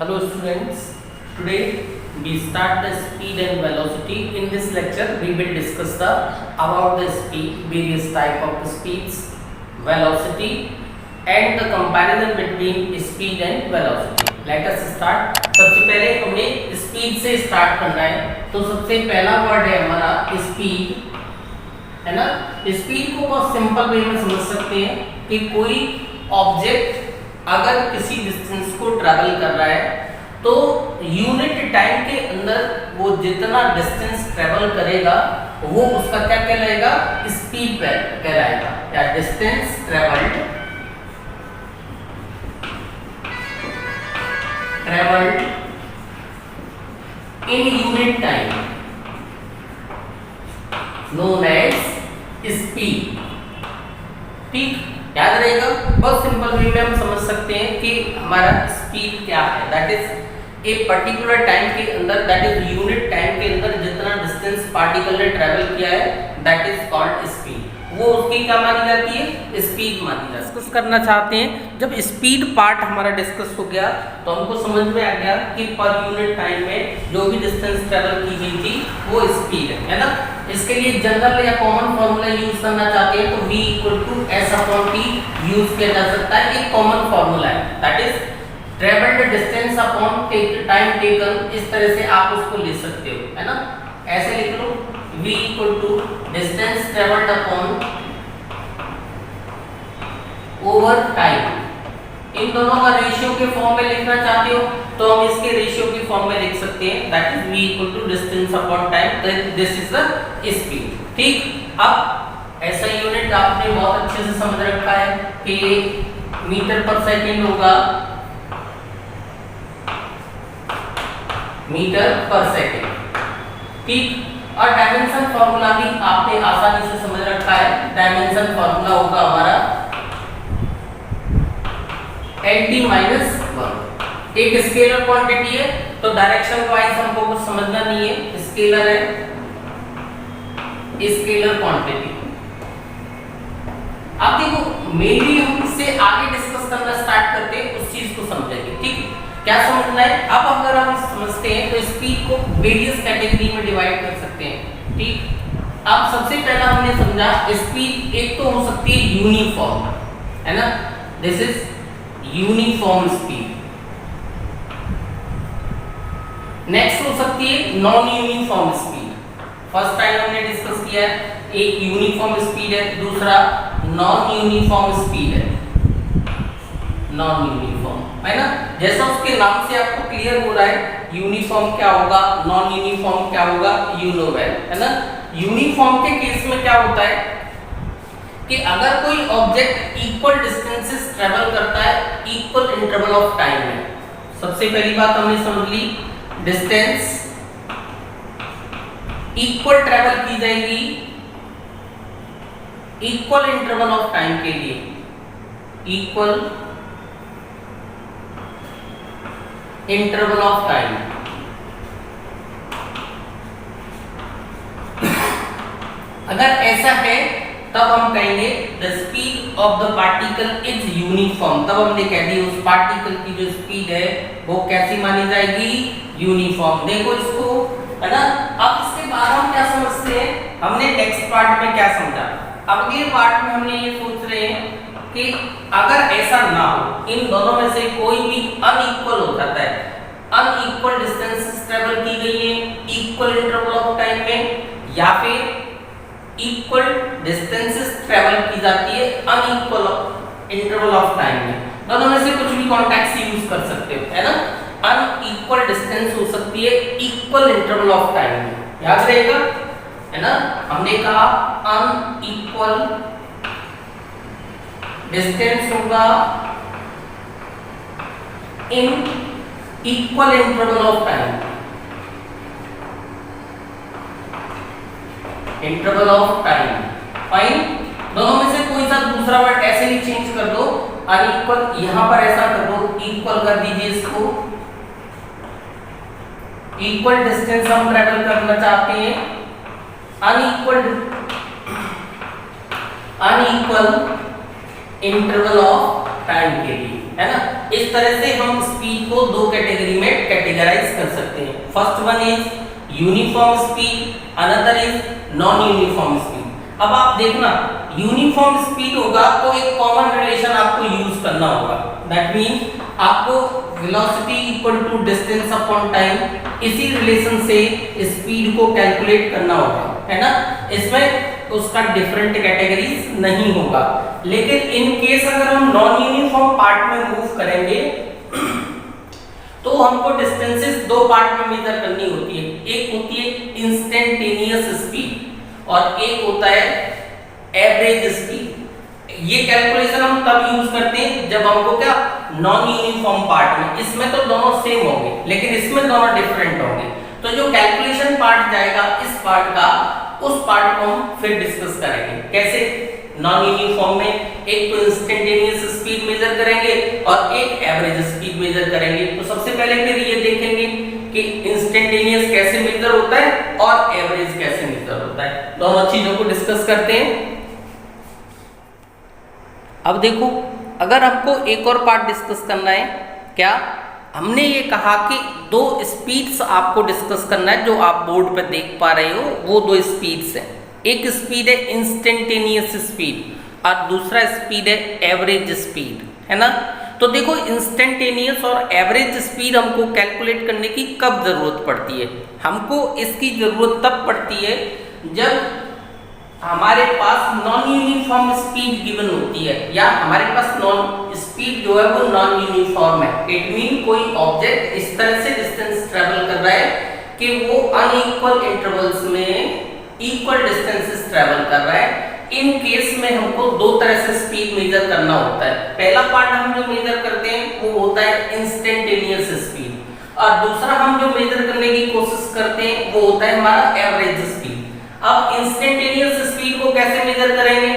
Hello students, today we start the speed and velocity. In this lecture we will discuss about the speed, various type of speeds, velocity and the comparison between speed and velocity. Let us start. सबसे पहले हमें speed से start करना है, तो सबसे पहला word है हमारा स्पीड, है ना। स्पीड को बहुत सिंपल वे में समझ सकते हैं कि कोई ऑब्जेक्ट अगर किसी डिस्टेंस को ट्रैवल कर रहा है तो यूनिट टाइम के अंदर वो जितना डिस्टेंस ट्रैवल करेगा वो उसका क्या कहलाएगा, स्पीड कहलाएगा, या distance travelled in unit time known as speed. ठीक, याद रहेगा। बहुत सिंपल वे में हम समझ सकते हैं कि हमारा स्पीड क्या है, that is a particular time के अंदर, दैट इज यूनिट टाइम के अंदर जितना डिस्टेंस पार्टिकल ने ट्रैवल किया है दैट इज कॉल्ड स्पीड। वो उसकी क्या मानी जाती है, स्पीड मानी जाती है। डिस्कस करना चाहते हैं, जब स्पीड पार्ट हमारा डिस्कस हो गया तो हमको समझ में आ गया कि पर यूनिट टाइम में जो भी डिस्टेंस ट्रैवल की गई थी वो स्पीड है ना। इसके लिए जनरल या कॉमन फॉर्मूला यूज करना चाहते हैं तो v = s/t यूज किया जा सकता है। एक कॉमन फॉर्मूला है, that is travelled distance upon time taken. इस तरह से आप उसको ले सकते हो, है ना। ऐसे लिख लो, v = distance travelled upon over time. इन दोनों का रेशियो के फॉर्म में लिखना चाहते हो तो हम इसके रेशियो के फॉर्म में लिख सकते हैं, that is v = distance upon time, this is the speed. ठीक, अब ऐसा यूनिट आपने बहुत अच्छे से समझ रखा है कि मीटर पर सेकंड होगा, मीटर पर सेकंड। ठीक, और डायमेंशन फार्मूला भी आपने आसानी से समझ रखा है। डायमेंशन फार्मूला होगा हमारा nt-1। एक स्केलर क्वांटिटी है तो डायरेक्शन वाइज हमको कुछ समझना नहीं है, स्केलर है, स्केलर क्वांटिटी। आप देखो मेनली हम इससे आगे डिस्कस करना स्टार्ट करते हैं, उस चीज को समझेंगे। ठीक, क्या समझना है। अब अगर हम समझते हैं तो स्पीड को वेरियस कैटेगरी में डिवाइड कर सकते हैं। ठीक, अब सबसे पहला हमने समझा स्पीड एक तो हो सकती है यूनिफॉर्म, है ना, this is uniform speed. Next हो सकती है non uniform speed. First time हमने डिस्कस किया है, एक यूनिफॉर्म स्पीड है, दूसरा नॉन यूनिफॉर्म स्पीड है। नॉन यूनिफॉर्म, है ना, जैसा उसके नाम से आपको क्लियर हो रहा है, यूनिफॉर्म क्या होगा, नॉन यूनिफॉर्म क्या होगा, यू नो वेल, है ना। यूनिफॉर्म के केस में क्या होता है कि अगर कोई ऑब्जेक्ट इक्वल डिस्टेंसेस ट्रैवल करता है इक्वल इंटरवल ऑफ टाइम में। सबसे पहली बात हमने समझ ली, डिस्टेंस इक्वल ट्रैवल की जाएगी इक्वल इंटरवल ऑफ टाइम के लिए, इक्वल इंटरवल ऑफ टाइम। अगर ऐसा है तब हम कहेंगे the speed of the particle is uniform. तब हमने कह दी उस पार्टिकल की जो स्पीड है वो कैसी मानी जाएगी, यूनिफॉर्म। देखो इसको, है ना। अब इसके बाद हम क्या समझते हैं, हमने नेक्स्ट पार्ट में क्या समझा, अब अगले पार्ट में हमने ये सोच रहे हैं कि अगर ऐसा ना हो, इन दोनों में से कोई भी अनइक्वल हो जाता है, अनइक्वल डिस्टेंसेस ट्रैवल की गई है इक्वल इंटरवल ऑफ टाइम में, या फिर इक्वल डिस्टेंसेस ट्रैवल की जाती है अनइक्वल इंटरवल ऑफ टाइम में, दोनों में से कुछ भी कॉन्टेक्स्ट यूज कर सकते हो, है ना। अनइक्वल डिस्टेंस हो सकती है इक्वल इंटरवल ऑफ टाइम में, याद रहेगा, है ना। हमने कहा अनइक्वल डिस्टेंस होगा in equal interval of time, interval of time. Fine, दोनों में से कोई सा दूसरा वर्ड ऐसे ही चेंज कर दो, अनइक्वल यहां पर ऐसा कर दो, इक्वल कर दीजिए इसको। इक्वल डिस्टेंस हम ट्रैवल करना चाहते हैं, अनइक्वल इंटरवल ऑफ टाइम के लिए, है ना। इस तरह से हम स्पीड को दो कैटेगरी में कैटेगराइज कर सकते हैं। First one is uniform speed, another is non uniform speed. अब आप देखना, यूनिफॉर्म स्पीड होगा तो एक कॉमन रिलेशन आपको यूज करना होगा। दैट मीन्स आपको velocity equal to distance upon time, इसी रिलेशन से स्पीड को कैलकुलेट करना होगा, है ना। इसमें उसका डिफरेंट कैटेगरीज नहीं होगा। लेकिन इन केस अगर हम नॉन यूनिफॉर्म पार्ट में मूव करेंगे तो हमको डिस्टेंसेस दो पार्ट में मेजर करनी होती है। एक होती है इंस्टेंटेनियस स्पीड और एक होता है एवरेज स्पीड। ये कैलकुलेशन हम तब यूज करते हैं जब हमको क्या नॉन यूनिफॉर्म पार्ट में, इसमें तो दोनों सेम होंगे लेकिन इसमें दोनों डिफरेंट होंगे। तो जो कैलकुलेशन पार्ट जाएगा इस पार्ट का, उस पार्ट को हम फिर डिस्कस करेंगे। कैसे? नॉन यूनिफॉर्म में एक तो इंस्टेंटेनियस स्पीड मेजर करेंगे और एक एवरेज स्पीड मेजर करेंगे। तो सबसे पहले फिर ये देखेंगे कि इंस्टेंटेनियस कैसे मेजर होता है और एवरेज कैसे मेजर होता है। दोनों चीजों को डिस्कस करते हैं। अब देखो, अगर आपको एक और पार्ट डिस्कस करना है, क्या हमने ये कहा कि दो स्पीड्स आपको डिस्कस करना है जो आप बोर्ड पर देख पा रहे हो। वो दो स्पीड्स हैं, एक स्पीड है इंस्टेंटेनियस स्पीड और दूसरा स्पीड है एवरेज स्पीड, है ना। तो देखो, इंस्टेंटेनियस और एवरेज स्पीड हमको कैलकुलेट करने की कब जरूरत पड़ती है? हमको इसकी जरूरत तब पड़ती है जब हमारे पास नॉन यूनिफॉर्म स्पीड गिवन होती है या हमारे पास नॉन स्पीड जो है वो नॉन यूनिफॉर्म है। इट मीन कोई ऑब्जेक्ट इस तरह से डिस्टेंस ट्रेवल कर रहा है कि वो अनइक्वल इंटरवल्स में इक्वल डिस्टेंसेस ट्रेवल कर रहा है। इन केस में हमको दो तरह से स्पीड मेजर करना होता है। पहला पार्ट हम जो मेजर करते हैं वो होता है इंस्टेंटेनियस स्पीड और दूसरा हम जो मेजर करने की कोशिश करते हैं वो होता है हमारा एवरेज स्पीड। अब इंस्टेंटेनियस स्पीड को कैसे मेजर करेंगे?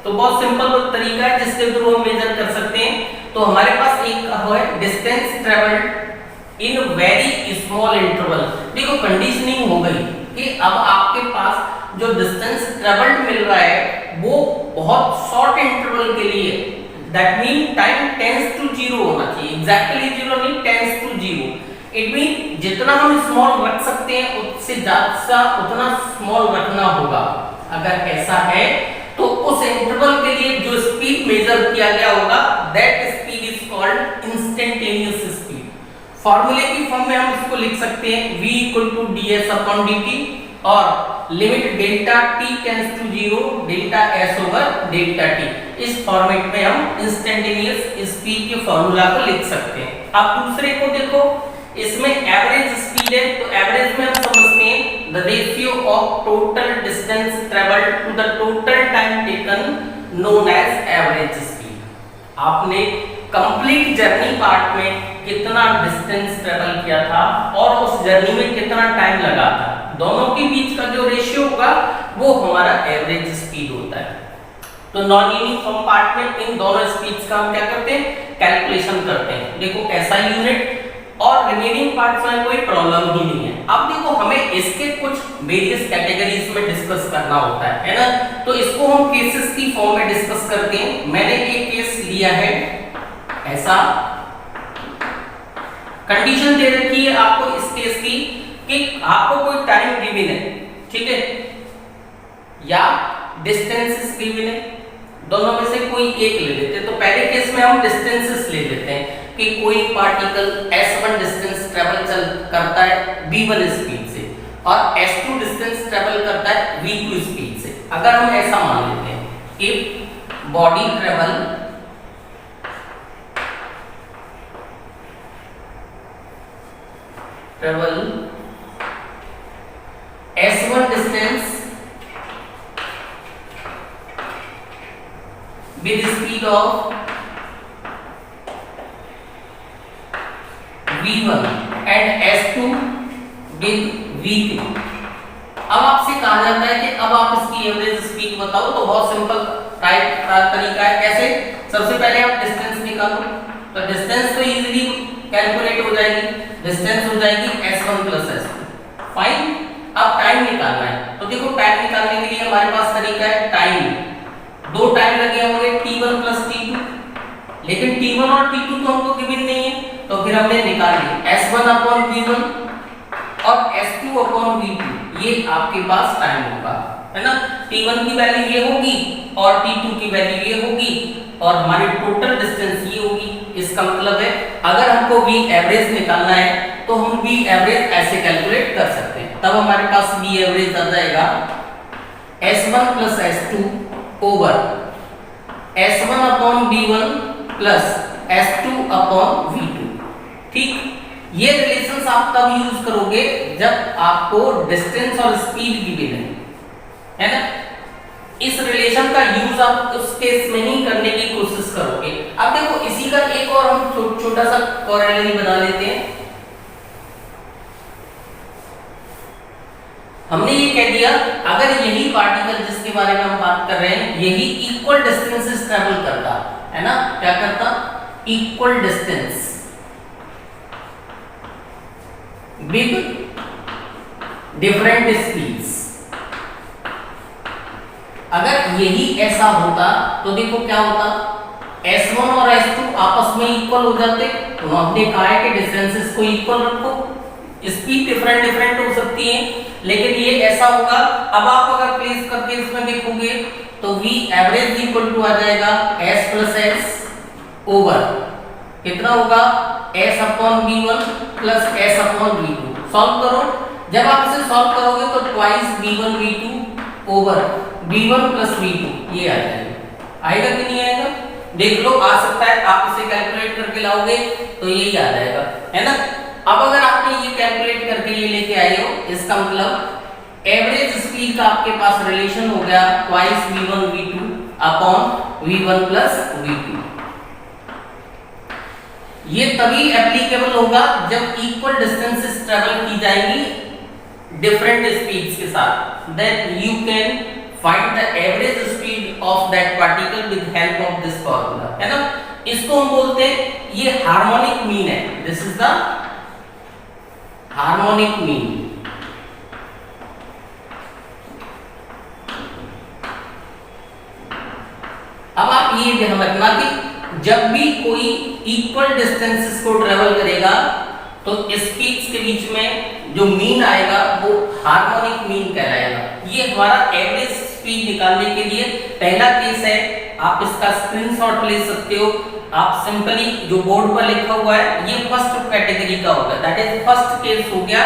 तो बहुत सिंपल तरीका है जिसके थ्रू हम मेजर कर सकते हैं। तो हमारे पास एक है distance travelled in very small interval. देखो, कंडीशनिंग हो गई कि अब आपके पास जो डिस्टेंस ट्रेवल्ड मिल रहा है वो बहुत शॉर्ट इंटरवल के लिए, that mean time tends to zero होना चाहिए। एग्जैक्टली जीरो नहीं, tends to zero. It mean जितना हम स्मॉल रख सकते हैं उससे ज्यादा उतना स्मॉल रखना होगा। अगर ऐसा है तो उस इंटरवल के लिए जो स्पीड मेजर किया गया होगा that speed is called instantaneous speed. फॉर्मूले की फॉर्म में हम इसको लिख सकते हैं v equal to ds upon dt और limit delta t tends to zero delta s over delta t। इस फॉर्मेट में हम इंस्टेंटेनियस स्पीड के फॉर्मूला को लिख सकते हैं। अब दूसरे को देखो, इसमें एवरेज स्पीड है तो एवरेज में हम समझते हैं the ratio of total distance travelled to the total time taken known as average speed. आपने कंप्लीट जर्नी पार्ट में कितना डिस्टेंस ट्रेवल किया था और उस जर्नी में कितना टाइम लगा था, दोनों के बीच का जो रेशियो होगा वो हमारा एवरेज स्पीड होता है। तो नॉन यूनिफॉर्म पार्ट में इन दोनों स्पीड्स का हम क्या करते हैं? कैलकुलेशन करते हैं। देखो, ऐसा यूनिट और रिमेनिंग पार्ट्स में कोई प्रॉब्लम ही नहीं है। अब देखो, हमें इसके कुछ वेरियस कैटेगरीज में डिस्कस करना होता है ना। तो इसको हम केसेस की फॉर्म में डिस्कस करते हैं। मैंने एक केस लिया है, ऐसा कंडीशन दे रखी है आपको इस केस की कि आपको कोई टाइम गिवन है, ठीक है, या डिस्टेंसेस गिवन है, दोनों में से कोई एक ले लेते हैं। तो पहले केस में हम डिस्टेंसेस ले लेते हैं कि कोई पार्टिकल s1 डिस्टेंस ट्रेवल करता है v1 स्पीड से और s2 डिस्टेंस ट्रेवल करता है v2 स्पीड से। अगर हम ऐसा मान लेते हैं, if body travel s1 distance with speed of v1 and s2 with v2। अब आपसे कहा जाता है कि अब आप इसकी एवरेज स्पीड बताओ। तो बहुत सिंपल तरीका है। कैसे? सबसे पहले आप डिस्टेंस निकालो। तो डिस्टेंस तो इजीली कैलकुलेट हो जाएगी, डिस्टेंस हो जाएगी s1 प्लस s2। फाइन। अब टाइम निकालना है। तो देखो, टाइम निकालने के लिए हमारे पास तरीका है टाइम। दो टाइम लगे होंगे t1 प्लस t2, लेकिन T1 और T2 तो हमको गिवन नहीं है, तो फिर हमने निकाल लिया S1 अपॉन V1 और S2 अपॉन V2, ये आपके पास टाइम होगा, है ना। T1 की वैल्यू ये होगी और T2 की वैल्यू ये होगी और हमारी टोटल डिस्टेंस ये होगी। इसका मतलब है अगर हमको V एवरेज निकालना है तो हम V एवरेज ऐसे कैलकुलेट कर सकते हैं। तब हमारे पास V एवरेज आ जाएगा S1 plus S2 over S1 upon V1 plus S2 upon V2। ठीक, ये रिलेशंस आप तब यूज करोगे जब आपको डिस्टेंस और स्पीड गिवन है ना। इस रिलेशन का यूज आप उस केस में ही करने की कोशिश करोगे। अब देखो इसी का एक और हम छोटा सा कॉरेलरी बना लेते हैं। हमने ये कह दिया अगर यही पार्टिकल जिसके बारे में हम बात कर रहे हैं यही इक्वल डिस्टेंसेस ट्रेवल करता है ना, क्या करता, equal distance with different speeds, अगर यही ऐसा होता तो देखो क्या होता, S1 और S2 आपस में इक्वल हो जाते। तो हमने कहा है कि डिस्टेंसेस को इक्वल रखो, स्पीड डिफरेंट डिफरेंट हो सकती है, लेकिन ये ऐसा होगा। अब आप अगर प्लेस करके इसमें देखोगे तो V एवरेज इक्वल टू आ जाएगा S प्लस S ओवर कितना होगा S upon V1 plus S upon V2। Solve करो, जब आप इसे सॉल्व करोगे तो twice V1 V2 over V1 plus V2 ये आ जाएगा। आएगा कि नहीं आएगा, देख लो, आ सकता है। आप इसे कैलकुलेट करके लाओगे तो यही आ जाएगा, है ना। अब अगर आपने ये कैलकुलेट करके ये लेके आए हो, इसका मतलब एवरेज स्पीड का आपके पास रिलेशन हो गया twice V1 V2 upon V1 plus V2। ये तभी एप्लीकेबल होगा जब इक्वल डिस्टेंसेस ट्रेवल की जाएंगी डिफरेंट स्पीड्स के साथ। Then you can find the average speed of that particle with help of this formula, है ना। इसको हम बोलते हैं ये हार्मोनिक मीन है, this is the harmonic mean. अब आप ये ध्यान रखना कि जब भी कोई इक्वल डिस्टेंसेस को ट्रेवल करेगा तो स्पीड्स के बीच में जो मीन आएगा वो हार्मोनिक मीन कहलाएगा। ये हमारा एवरेज स्पीड निकालने के लिए पहला केस है, आप इसका स्क्रीनशॉट ले सकते हो। आप सिंपली जो बोर्ड पर लिखा हुआ है ये फर्स्ट कैटेगरी का होगा, दैट इज फर्स्ट केस हो गया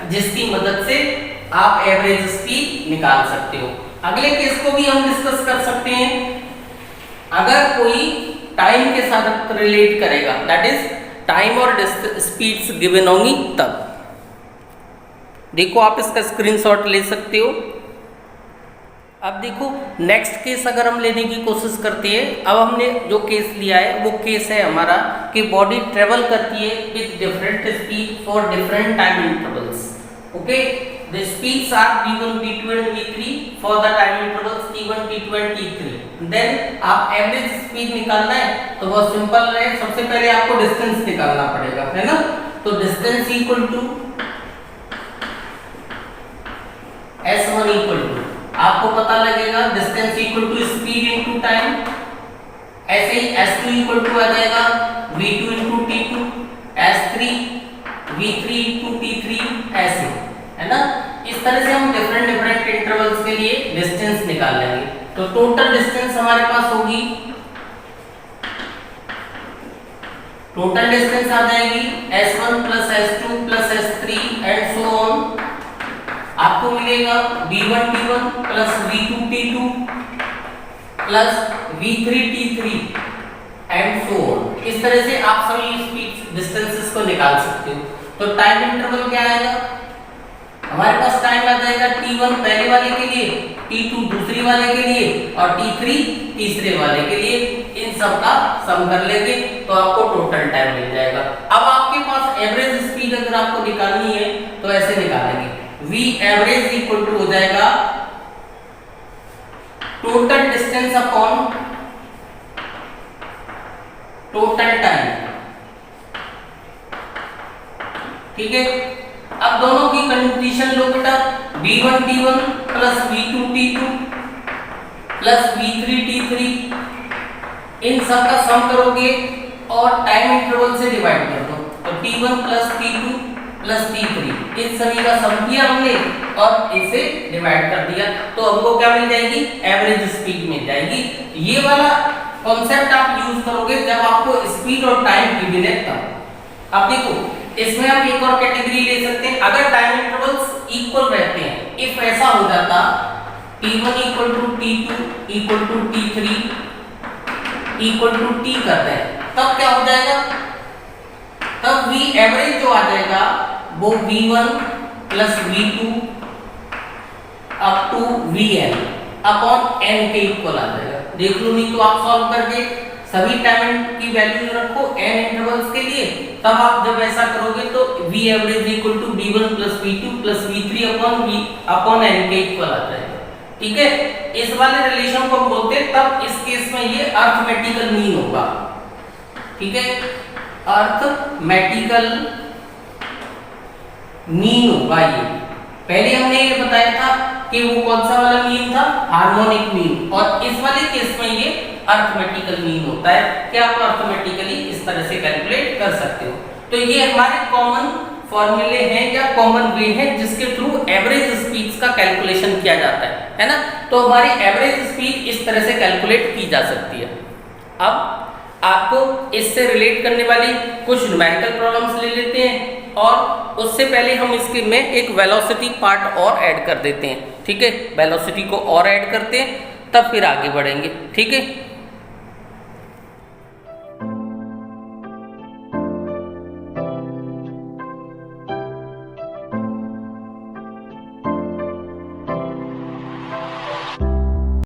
जिसकी मदद से आप एवरेज स्पीड निकाल सकते हो। अगले केस को भी हम डिस्कस कर सकते हैं, अगर कोई टाइम के साथ रिलेट करेगा, दैट इज टाइम और स्पीड्स गिवन होंगी तब। देखो आप इसका स्क्रीनशॉट ले सकते हो। अब देखो नेक्स्ट केस अगर हम लेने की कोशिश करते हैं, अब हमने जो केस लिया है वो केस है हमारा कि बॉडी ट्रेवल करती है with different speed for different time intervals. Okay, the speeds are v1 v2 and v3 for the time intervals t1 t2 and t3। Then आप एवरेज स्पीड निकालना है तो बहुत सिंपल है, सबसे पहले आपको डिस्टेंस निकालना पड़ेगा, है ना। तो distance equal to s1 equal to, आपको पता लगेगा distance equal to speed into time. ऐसे ही s2 इक्वल टू आ जाएगा v2 into t2, s3 v3 into t3, ऐसे, है ना। इस तरह से हम डिफरेंट डिफरेंट इंटरवल्स के लिए डिस्टेंस निकाल लेंगे। तो टोटल डिस्टेंस हमारे पास होगी, टोटल डिस्टेंस आ जाएगी s1 plus s2 plus s3 and so on. आपको मिलेगा v1 t1 plus v2 t2 plus v3 t3 and so on. इस तरह से आप सभी स्पीड डिस्टेंसेस को निकाल सकते हो। तो टाइम इंटरवल क्या आएगा, हमारे पास टाइम आ जाएगा t1 पहले वाले के लिए, t2 दूसरी वाले के लिए और t3 तीसरे वाले के लिए। इन सब का सम कर लेंगे तो आपको टोटल टाइम मिल जाएगा। अब आपके पास एवरेज स्पीड अगर आपको निकालनी है तो ऐसे निकालेंगे, v एवरेज इक्वल टू हो जाएगा total distance upon total time. ठीक है, अब दोनों की कंडीशन लो बेटा, v1 t1 plus v2 t2 plus v3 t3 इन सब का सम करोगे और टाइम इंटरवल से डिवाइड कर दो, तो t1 plus t2 plus t3 इन सभी का सम किया हमने और इसे डिवाइड कर दिया, तो हमको क्या मिल जाएगी, एवरेज स्पीड मिल जाएगी। ये वाला कॉन्सेप्ट आप यूज करोगे जब आपको स्पीड और टाइम गिवन है तब। अब देखो इसमें आप एक और कैटेगरी ले सकते हैं, अगर टाइम इंटरवल्स इक्वल रहते हैं, इफ ऐसा हो जाता t1 equal to t2 equal to t3 equal to t करते हैं, तब क्या हो जाएगा, तब v एवरेज जो आ जाएगा वो v1 plus v2 up to vn upon n के इक्वल आ जाएगा। देख लो, नहीं तो आप सॉल्व करके सभी टाइम की वैल्यू रखो n इंटरवल्स के लिए, तब आप जब ऐसा करोगे तो v average equal to v1 plus v2 plus v3 upon n के इक्वल आ जाएगा। ठीक है, इस वाले रिलेशन को हम बोलते हैं, तब इस केस में ये अर्थमेटिकल मीन होगा। ठीक है, अर्थमेटिकल मीन होगा ये। पहले हमने ये बताया था कि वो कौन सा वाला मीन था, हार्मोनिक मीन, और इस वाले केस में ये अर्थमेटिकल मीन होता है कि आप अर्थमेटिकली इस तरह से कैलकुलेट कर सकते हो। तो ये हमारे कॉमन फॉर्मूले हैं या कॉमन वे हैं जिसके थ्रू एवरेज स्पीड्स का कैलकुलेशन किया जाता है ना। तो हमारी एवरेज स्पीड इस तरह से कैलकुलेट की जा सकती है। अब आपको इससे रिलेट करने वाली कुछ न्यूमेरिकल प्रॉब्लम्स ले लेते हैं और उससे पहले हम इसके में एक वेलोसिटी पार्ट और ऐड कर देते हैं। ठीक है, वेलोसिटी को और ऐड करते हैं तब फिर आगे बढ़ेंगे। ठीक है।